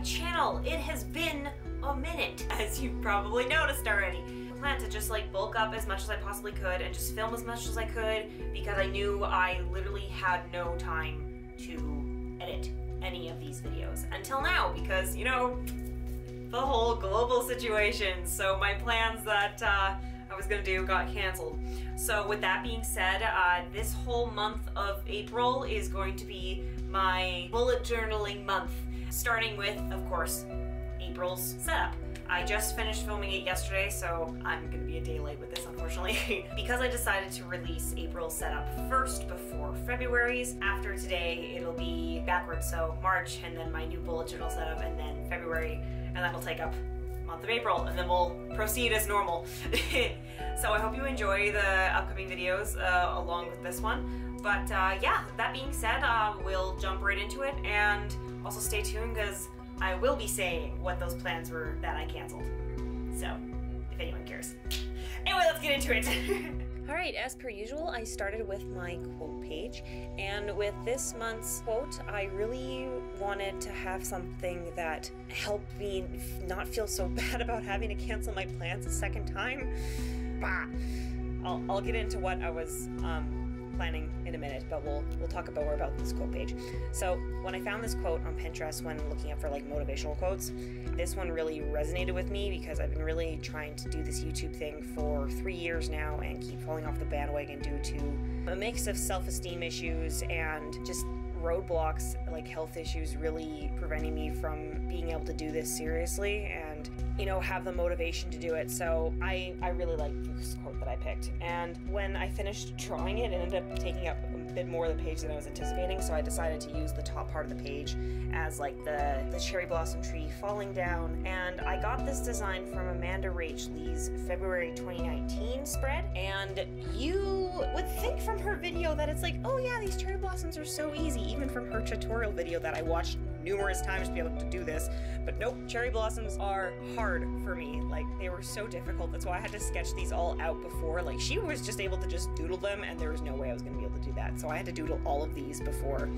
channel. It has been a minute, as you've probably noticed already. I planned to just like bulk up as much as I possibly could and just film as much as I could because I knew I literally had no time to edit any of these videos until now because, you know, the whole global situation. So my plans that I was gonna do got canceled. So with that being said, this whole month of April is going to be my bullet journaling month, starting with, of course, April's setup. I just finished filming it yesterday, so I'm gonna be a day late with this, unfortunately. Because I decided to release April's setup first before February's. After today, it'll be backwards, so March, and then my new bullet journal setup, and then February, and that'll take up month of April, and then we'll proceed as normal. So I hope you enjoy the upcoming videos along with this one. But yeah, that being said, we'll jump right into it, and also stay tuned because I will be saying what those plans were that I canceled. So, if anyone cares. Anyway, let's get into it. Alright, as per usual, I started with my quote page, and with this month's quote, I really wanted to have something that helped me not feel so bad about having to cancel my plans a second time. Bah! I'll get into what I was planning in a minute, but we'll talk more about this quote page. So when I found this quote on Pinterest when looking up for like motivational quotes, this one really resonated with me because I've been really trying to do this YouTube thing for 3 years now and keep falling off the bandwagon due to a mix of self-esteem issues and just roadblocks like health issues really preventing me from being able to do this seriously and, you know, have the motivation to do it. So I really like this quote that I picked. And when I finished drawing it, it ended up taking up a bit more of the page than I was anticipating, so I decided to use the top part of the page as like the cherry blossom tree falling down. And I got this design from Amanda Rach Lee's February 2019 spread, and you would think from her video that it's like, oh yeah, these cherry blossoms are so easy, even from her tutorial video that I watched numerous times to be able to do this. But nope, cherry blossoms are hard for me. Like, they were so difficult. That's why I had to sketch these all out before. Like, she was just able to just doodle them, and there was no way I was gonna be able to do that. So I had to doodle all of these before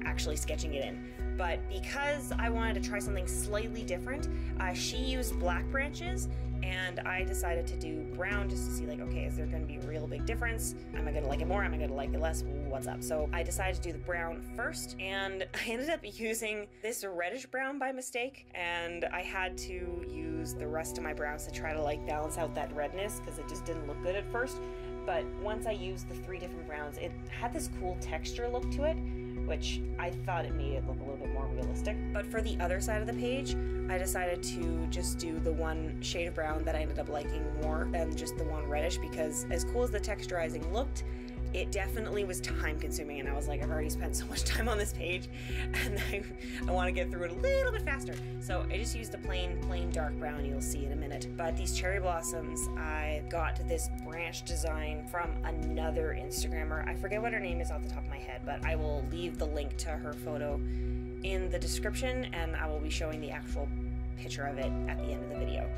actually sketching it in. But because I wanted to try something slightly different, she used black branches, and I decided to do brown just to see, like, okay, is there gonna be a real big difference? Am I gonna like it more? Am I gonna like it less? What's up? So I decided to do the brown first, and I ended up using this reddish brown by mistake, and I had to use the rest of my browns to try to like balance out that redness because it just didn't look good at first. But once I used the 3 different browns, it had this cool texture look to it, which I thought it made it look a little bit more realistic. But for the other side of the page, I decided to just do the one shade of brown that I ended up liking more than just the one reddish, because as cool as the texturizing looked, it definitely was time consuming, and I was like, I've already spent so much time on this page and I want to get through it a little bit faster. So I just used a plain dark brown, you'll see in a minute. But these cherry blossoms, I got this branch design from another Instagrammer. I forget what her name is off the top of my head, but I will leave the link to her photo in the description, and I will be showing the actual picture of it at the end of the video.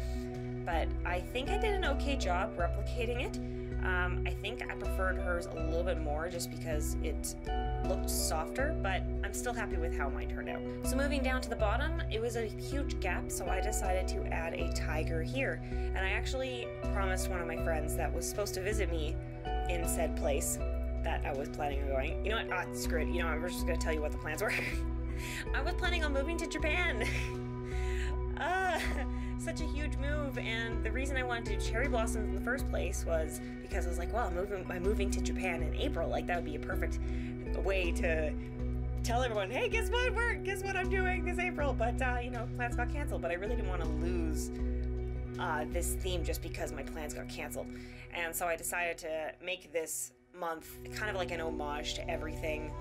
But I think I did an okay job replicating it. I think I preferred hers a little bit more just because it looked softer, but I'm still happy with how mine turned out. So moving down to the bottom, it was a huge gap, so I decided to add a tiger here. And I actually promised one of my friends that was supposed to visit me in said place that I was planning on going. You know what? Screw it. You know, I'm just gonna tell you what the plans were. I was planning on moving to Japan. Such a huge move, and the reason I wanted to do cherry blossoms in the first place was because I was like, well, I'm moving to Japan in April. Like, that would be a perfect way to tell everyone, hey, guess what? Guess what I'm doing this April? But, you know, plans got canceled, but I really didn't want to lose this theme just because my plans got canceled. And so I decided to make this month kind of like an homage to everything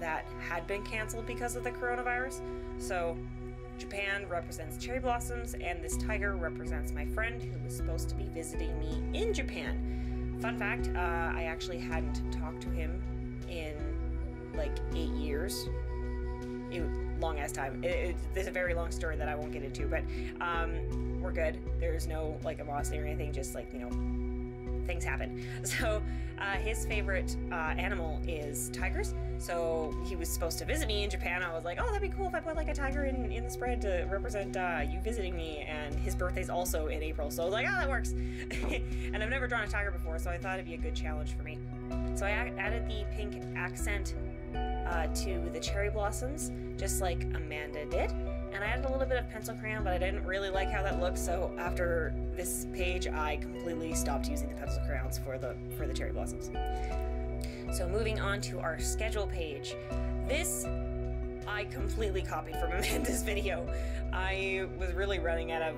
that had been canceled because of the coronavirus. So Japan represents cherry blossoms, and this tiger represents my friend who was supposed to be visiting me in Japan. Fun fact, I actually hadn't talked to him in like 8 years. Long ass time. There's a very long story that I won't get into, but we're good. There's no like animosity or anything, just like, you know, things happen. So his favorite animal is tigers. So he was supposed to visit me in Japan. I was like, oh, that'd be cool if I put like a tiger in the spread to represent you visiting me. And his birthday's also in April. So I was like, oh, that works. And I've never drawn a tiger before, so I thought it'd be a good challenge for me. So I added the pink accent to the cherry blossoms, just like Amanda did. And I added a little bit of pencil crayon, but I didn't really like how that looked, so after this page, I completely stopped using the pencil crayons for the cherry blossoms. So moving on to our schedule page. This I completely copied from Amanda's video. I was really running out of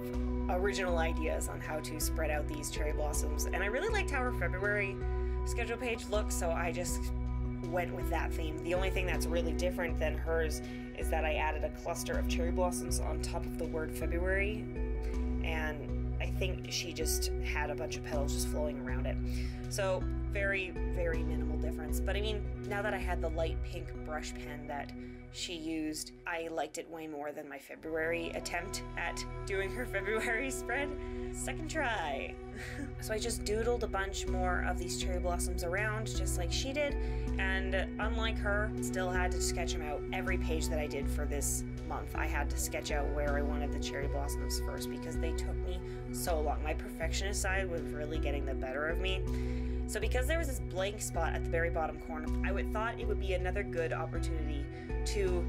original ideas on how to spread out these cherry blossoms, and I really liked how her February schedule page looked, so I just went with that theme. The only thing that's really different than hers is that I added a cluster of cherry blossoms on top of the word February, and I think she just had a bunch of petals just flowing around it. So very, very minimal difference. But I mean, now that I had the light pink brush pen that she used, I liked it way more than my February attempt at doing her February spread. Second try. So I just doodled a bunch more of these cherry blossoms around, just like she did, and unlike her, still had to sketch them out. Every page that I did for this month, I had to sketch out where I wanted the cherry blossoms first because they took me so long. My perfectionist side was really getting the better of me. So because there was this blank spot at the very bottom corner, I thought it would be another good opportunity to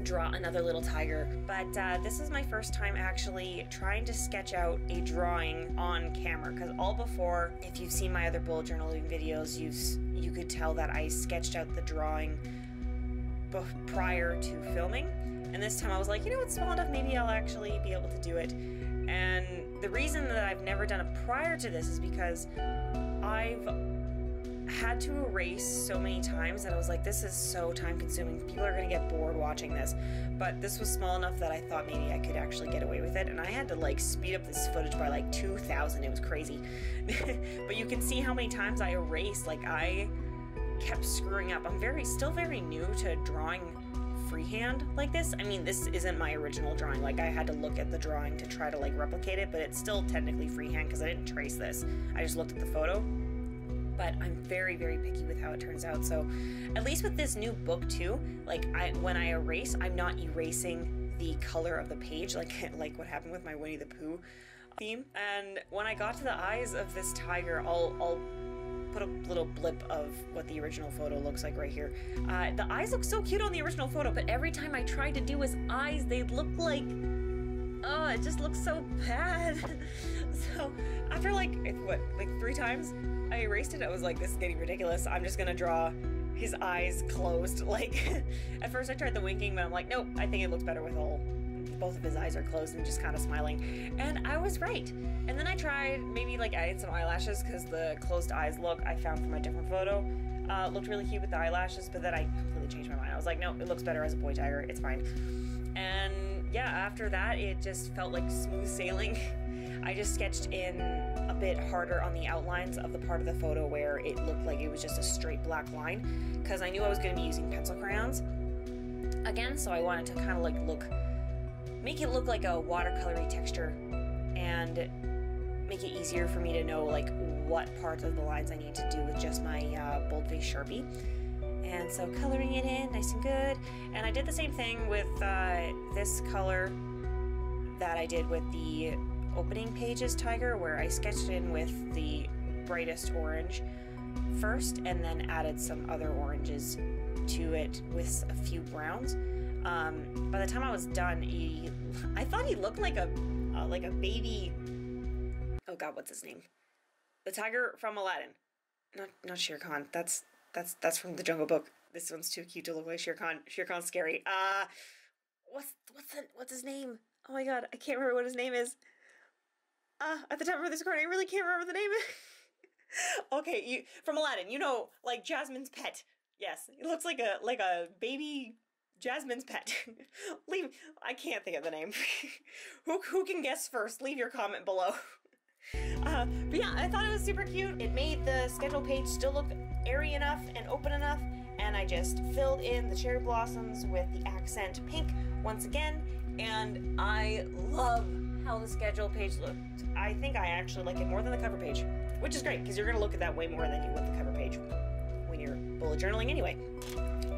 draw another little tiger, but this is my first time actually trying to sketch out a drawing on camera, because all before, if you've seen my other bullet journaling videos, you could tell that I sketched out the drawing prior to filming, and this time I was like, you know, it's small enough, maybe I'll actually be able to do it. And the reason that I've never done it prior to this is because I've had to erase so many times that I was like, this is so time consuming. People are going to get bored watching this. But this was small enough that I thought maybe I could actually get away with it. And I had to like speed up this footage by like 2,000. It was crazy. But you can see how many times I erased. Like I kept screwing up. I'm still very new to drawing freehand like this. I mean, this isn't my original drawing. Like I had to look at the drawing to try to like replicate it, but it's still technically freehand because I didn't trace this. I just looked at the photo. But I'm very, very picky with how it turns out. So at least with this new book too, like when I erase, I'm not erasing the color of the page, like what happened with my Winnie the Pooh theme. And when I got to the eyes of this tiger, I'll put a little blip of what the original photo looks like right here. The eyes look so cute on the original photo, but every time I tried to do his eyes, they look like, oh, it just looks so bad. So after like 3 times, I erased it. I was like, this is getting ridiculous. I'm just gonna draw his eyes closed. Like, at first I tried the winking, but I'm like, nope, I think it looks better with both of his eyes are closed and just kind of smiling. And I was right. And then I tried maybe like adding some eyelashes because the closed eyes look I found from a different photo looked really cute with the eyelashes, but then I completely changed my mind. I was like, no, it looks better as a boy tiger. It's fine. And yeah, after that, it just felt like smooth sailing. I just sketched in a bit harder on the outlines of the part of the photo where it looked like it was just a straight black line, because I knew I was going to be using pencil crayons again, so I wanted to kind of like make it look like a watercolory texture and make it easier for me to know like what parts of the lines I need to do with just my boldface Sharpie. And so coloring it in nice and good. And I did the same thing with this color that I did with the opening pages tiger, where I sketched in with the brightest orange first and then added some other oranges to it with a few browns. By the time I was done, I thought he looked like a baby, oh god, what's his name? The tiger from Aladdin. Not Shere Khan. That's from the Jungle Book. This one's too cute to look like Shere Khan. Shere Khan's scary. What's his name? Oh my god, I can't remember what his name is. At the time of this recording, I really can't remember the name. Okay, from Aladdin, you know, like Jasmine's pet. Yes, it looks like a baby Jasmine's pet. I can't think of the name. Who can guess first? Leave your comment below. But yeah, I thought it was super cute. It made the schedule page still look airy enough and open enough, and I just filled in the cherry blossoms with the accent pink once again, and I love how the schedule page looked. I think I actually like it more than the cover page, which is great because you're going to look at that way more than you would the cover page when you're bullet journaling anyway.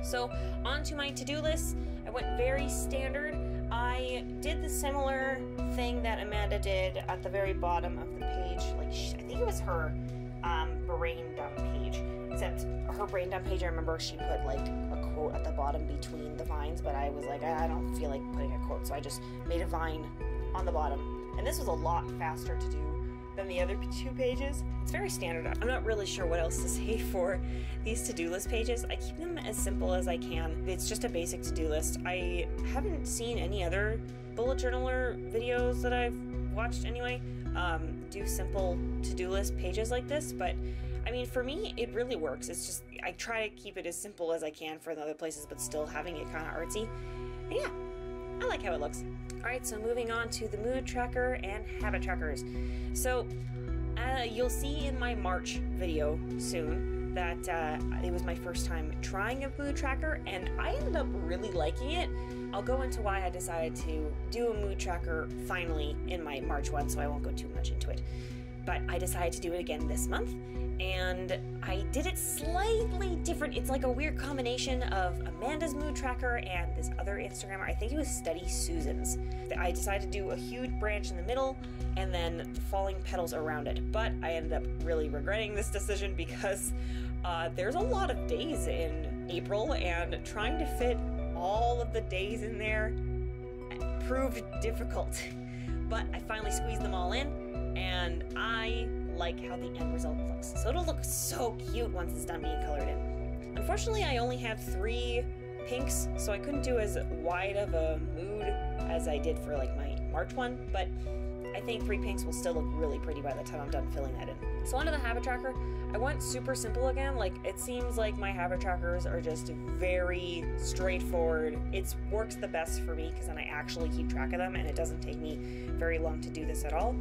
So on to my to-do list. I went very standard. I did the similar thing that Amanda did at the very bottom of the page. Like, I think it was her brain dump page. Except her brain dump page, I remember she put like a quote at the bottom between the vines, but I was like, I don't feel like putting a quote, so I just made a vine on the bottom. And this was a lot faster to do than the other two pages. It's very standard. I'm not really sure what else to say for these to-do list pages. I keep them as simple as I can. It's just a basic to-do list. I haven't seen any other bullet journaler videos that I've watched anyway do simple to-do list pages like this, but I mean, for me, it really works. It's just, I try to keep it as simple as I can for the other places, but still having it kind of artsy. And yeah, I like how it looks. All right, so moving on to the mood tracker and habit trackers. So you'll see in my March video soon that it was my first time trying a mood tracker, and I ended up really liking it. I'll go into why I decided to do a mood tracker finally in my March one, so I won't go too much into it. But I decided to do it again this month, and I did it slightly different. It's like a weird combination of Amanda's mood tracker and this other Instagrammer. I think it was Steady Susan's. I decided to do a huge branch in the middle and then falling petals around it. But I ended up really regretting this decision because there's a lot of days in April, and trying to fit all of the days in there proved difficult. But I finally squeezed them all in, and I like how the end result looks. So it'll look so cute once it's done being colored in. Unfortunately, I only have 3 pinks, so I couldn't do as wide of a mood as I did for like my March one, but I think 3 pinks will still look really pretty by the time I'm done filling that in. So onto the habit tracker. I went super simple again. Like, it seems like my habit trackers are just very straightforward. It works the best for me because then I actually keep track of them, and it doesn't take me very long to do this at all.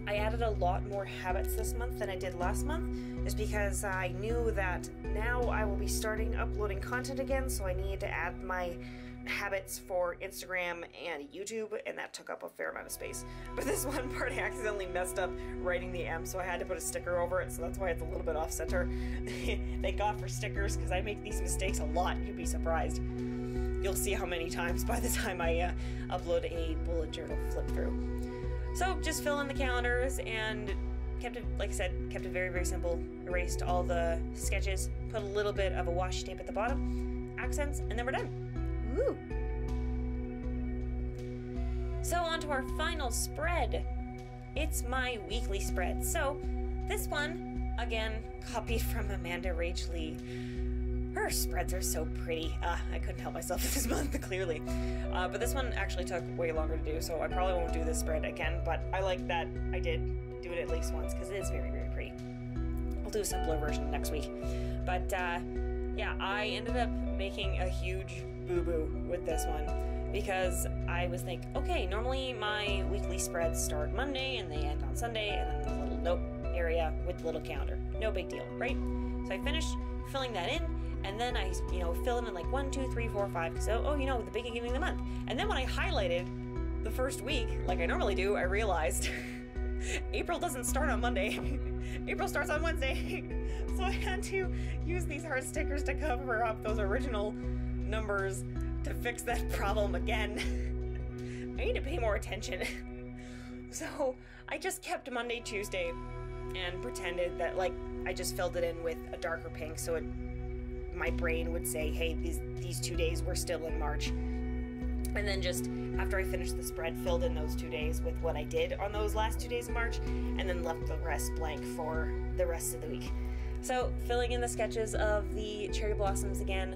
I added a lot more habits this month than I did last month, just because I knew that now I will be starting uploading content again, so I needed to add my habits for Instagram and YouTube, and that took up a fair amount of space. But this one part I accidentally messed up writing the M, so I had to put a sticker over it, so that's why it's a little bit off center. Thank God for stickers, because I make these mistakes a lot. You'd be surprised. You'll see how many times by the time I upload a bullet journal flip through. So just fill in the calendars and kept it, like I said, kept it very, very simple. Erased all the sketches, put a little bit of a washi tape at the bottom, accents, and then we're done. Woo! So on to our final spread. It's my weekly spread. So this one, again, copied from Amanda Rach Lee. Her spreads are so pretty. I couldn't help myself this month, clearly. But this one actually took way longer to do, so I probably won't do this spread again, but I like that I did do it at least once, because it is very, very pretty. I'll do a simpler version next week. But, yeah, I ended up making a huge boo-boo with this one, because I was thinking, okay, normally my weekly spreads start Monday, and they end on Sunday, and then the little note area with the little calendar. No big deal, right? So I finished filling that in, and then I, fill them in like 1, 2, 3, 4, 5. So, the beginning of the month. And then when I highlighted the first week, like I normally do, I realized April doesn't start on Monday. April starts on Wednesday. So I had to use these hard stickers to cover up those original numbers to fix that problem again. I need to pay more attention. So I just kept Monday, Tuesday, and pretended that like I just filled it in with a darker pink, so my brain would say, hey, these 2 days were still in March. And then just after I finished the spread, filled in those 2 days with what I did on those last 2 days of March, and then left the rest blank for the rest of the week. So filling in the sketches of the cherry blossoms again.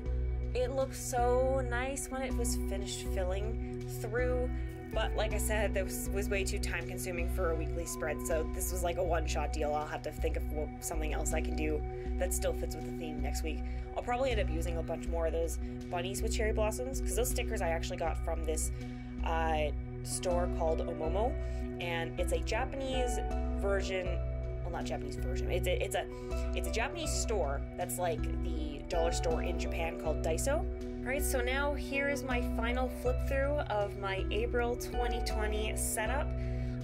It looked so nice when it was finished filling through, but like I said, this was way too time consuming for a weekly spread, so this was like a one-shot deal. I'll have to think of something else I can do that still fits with the theme next week. I'll probably end up using a bunch more of those bunnies with cherry blossoms, because those stickers I actually got from this store called Omomo, and it's a Japanese version. Well, not Japanese version. It's a Japanese store that's like the dollar store in Japan called Daiso. Alright, so now here is my final flip through of my April 2020 setup.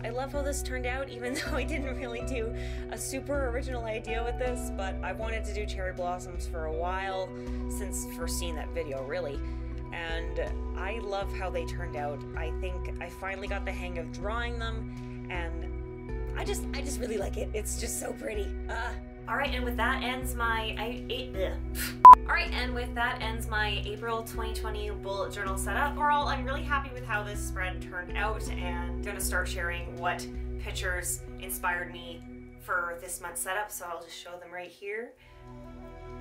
I love how this turned out, even though I didn't really do a super original idea with this, but I wanted to do cherry blossoms for a while, since first seeing that video, really. And I love how they turned out. I think I finally got the hang of drawing them, and I just really like it. It's just so pretty. Alright, and with that ends my April 2020 bullet journal setup. Overall, I'm really happy with how this spread turned out, and I'm gonna start sharing what pictures inspired me for this month's setup, so I'll just show them right here.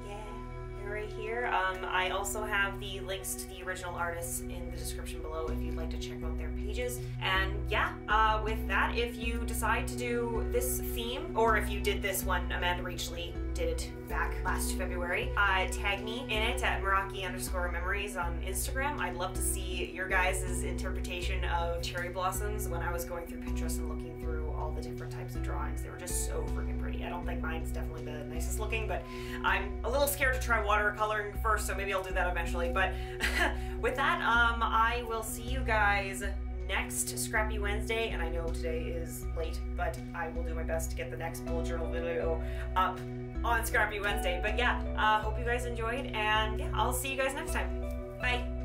Yeah, they're right here. I also have the links to the original artists in the description below if you'd like to check out their pages. And yeah, with that, if you decide to do this theme, or if you did this one, Amanda Reachley did it back last February, tag me in it at Meraki_memories on Instagram. I'd love to see your guys' interpretation of cherry blossoms when I was going through Pinterest and looking through all the different types of drawings. They were just so freaking pretty. I don't think mine's definitely the nicest looking, but I'm a little scared to try watercoloring first, so maybe I'll do that eventually. But with that, I will see you guys next Scrappy Wednesday, and I know today is late, but I will do my best to get the next bullet journal video up on Scrappy Wednesday. But yeah, hope you guys enjoyed, and yeah, I'll see you guys next time. Bye!